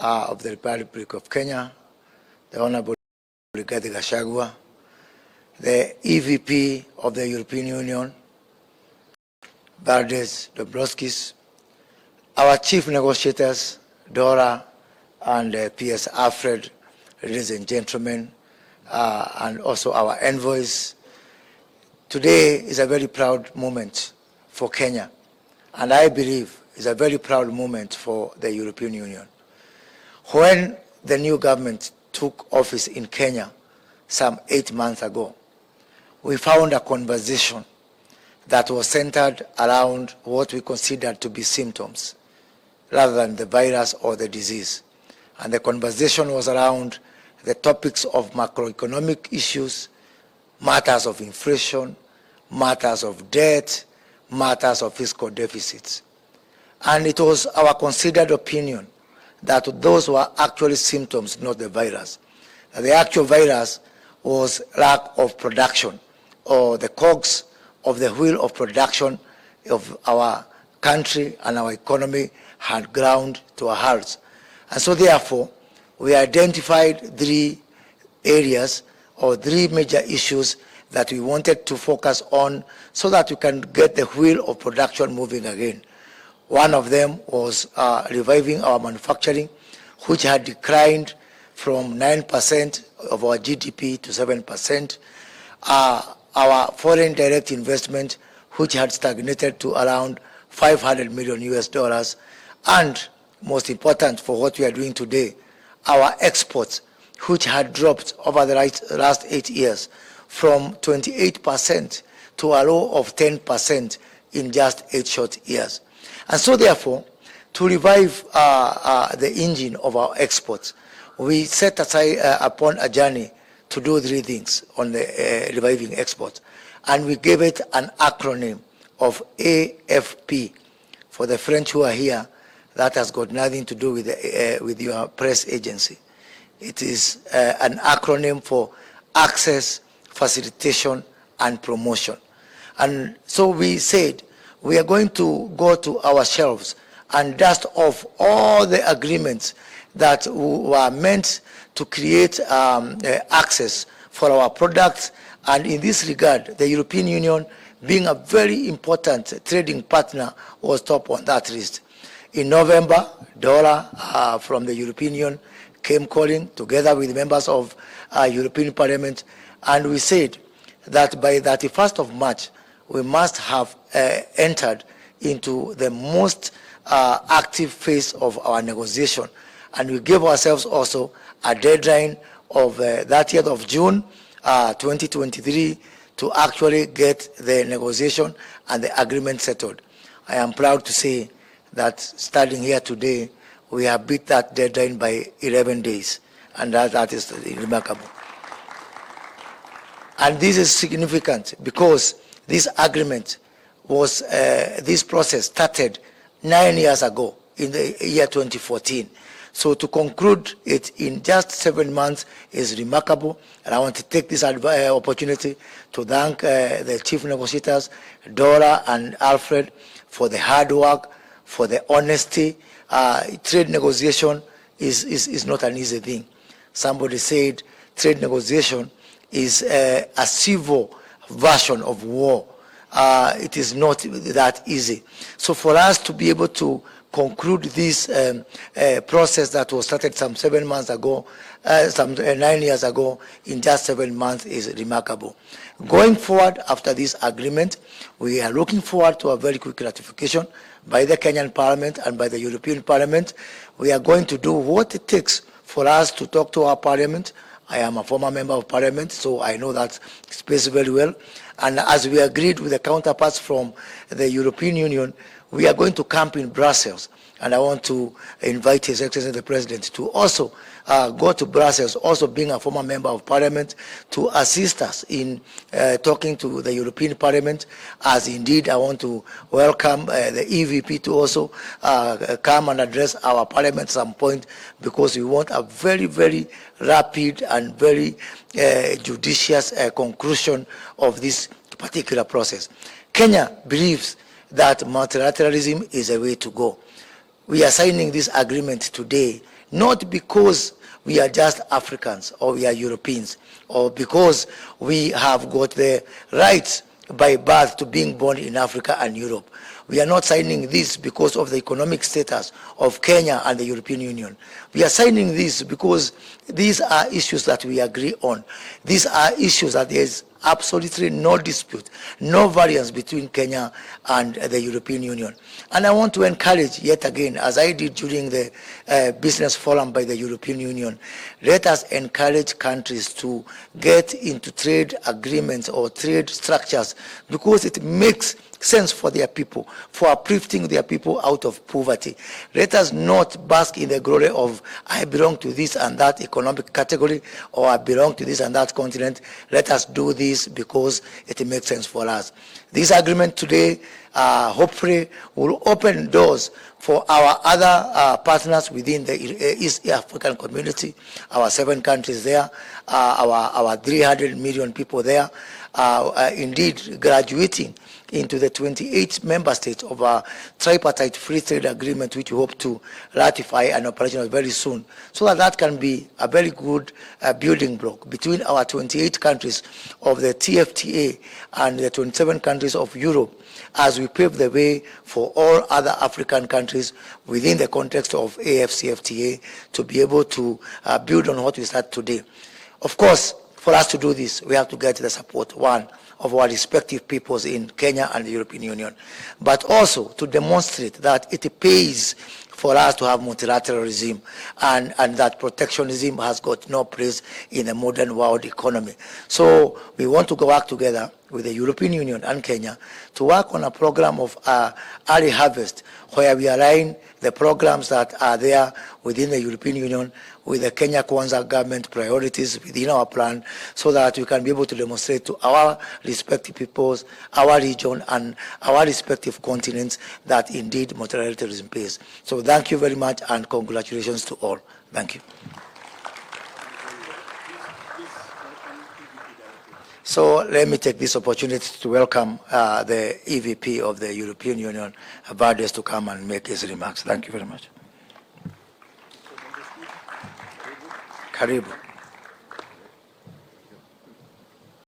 of the Republic of Kenya, the Honorable Ruto and Gachagua, the EVP of the European Union, Valdez Dombrovskis, our chief negotiators, Dora and PS Alfred, ladies and gentlemen, and also our envoys. Today is a very proud moment for Kenya, and I believe it's a very proud moment for the European Union. When the new government took office in Kenya some 8 months ago, we found a conversation that was centered around what we considered to be symptoms rather than the virus or the disease. And the conversation was around the topics of macroeconomic issues, matters of inflation, matters of debt, matters of fiscal deficits. And it was our considered opinion that those were actually symptoms, not the virus. The actual virus was lack of production, or the cogs of the wheel of production of our country and our economy had ground to a halt. And so therefore, we identified 3 areas or 3 major issues that we wanted to focus on so that we can get the wheel of production moving again. One of them was reviving our manufacturing, which had declined from 9% of our GDP to 7%. Our foreign direct investment, which had stagnated to around $500 million, and most important for what we are doing today, our exports, which had dropped over the last 8 years from 28% to a low of 10% in just 8 short years. And so therefore, to revive the engine of our exports, we set aside upon a journey to do 3 things on the reviving exports. And we gave it an acronym of AFP. For the French who are here, that has got nothing to do with your press agency. It is an acronym for access, facilitation, and promotion. And so we said, we are going to go to our shelves and dust off all the agreements that were meant to create access for our products. And in this regard, the European Union, being a very important trading partner, was top on that list. In November, Dora from the European Union came calling together with members of European Parliament, and we said that by 31st of March, we must have entered into the most active phase of our negotiation. And we gave ourselves also a deadline of 30th of June 2023 to actually get the negotiation and the agreement settled. I am proud to say that starting here today, we have beat that deadline by 11 days, and that is remarkable. And this is significant because this agreement was, this process started 9 years ago in the year 2014. So to conclude it in just 7 months is remarkable, and I want to take this opportunity to thank the chief negotiators, Dora and Alfred, for the hard work, for the honesty. Trade negotiation is not an easy thing. Somebody said trade negotiation is a civil version of war. It is not that easy. So for us to be able to conclude this process that was started some 7 months ago, 9 years ago, in just 7 months is remarkable. Going forward after this agreement, we are looking forward to a very quick ratification by the Kenyan Parliament and by the European Parliament. We are going to do what it takes for us to talk to our Parliament. I am a former member of Parliament, so I know that space very well. And as we agreed with the counterparts from the European Union, we are going to camp in Brussels. And I want to invite His Excellency the President to also go to Brussels, also being a former member of Parliament, to assist us in talking to the European Parliament, as indeed I want to welcome the EVP to also come and address our Parliament at some point, because we want a very, very rapid and very judicious conclusion of this particular process. Kenya believes that multilateralism is a way to go. We are signing this agreement today not because we are just Africans or we are Europeans or because we have got the rights by birth to being born in Africa and Europe. We are not signing this because of the economic status of Kenya and the European Union. We are signing this because these are issues that we agree on. These are issues that there is absolutely no dispute, no variance between Kenya and the European Union. And I want to encourage yet again, as I did during the business forum by the European Union, let us encourage countries to get into trade agreements or trade structures because it makes sense for their people, for uplifting their people out of poverty. Let us not bask in the glory of I belong to this and that economic category or I belong to this and that continent. Let us do this because it makes sense for us. This agreement today hopefully will open doors for our other partners within the East African community, our 7 countries there, our 300 million people there, indeed graduating into the 28 member states of our tripartite free trade agreement, which we hope to ratify and operational very soon, so that that can be a very good building block between our 28 countries of the TFTA and the 27 countries of Europe, as we pave the way for all other African countries within the context of AFCFTA to be able to build on what we start today. Of course, for us to do this, we have to get the support, one, of our respective peoples in Kenya and the European Union, but also to demonstrate that it pays for us to have multilateralism and that protectionism has got no place in the modern world economy. So we want to work together with the European Union and Kenya to work on a program of early harvest where we align the programs that are there within the European Union with the Kenya Kwanza government priorities within our plan so that we can be able to demonstrate to our respective peoples, our region, and our respective continents that indeed multilateralism pays. So thank you very much and congratulations to all. Thank you. So let me take this opportunity to welcome the EVP of the European Union, Vardes, to come and make his remarks. Thank you very much. Karibu.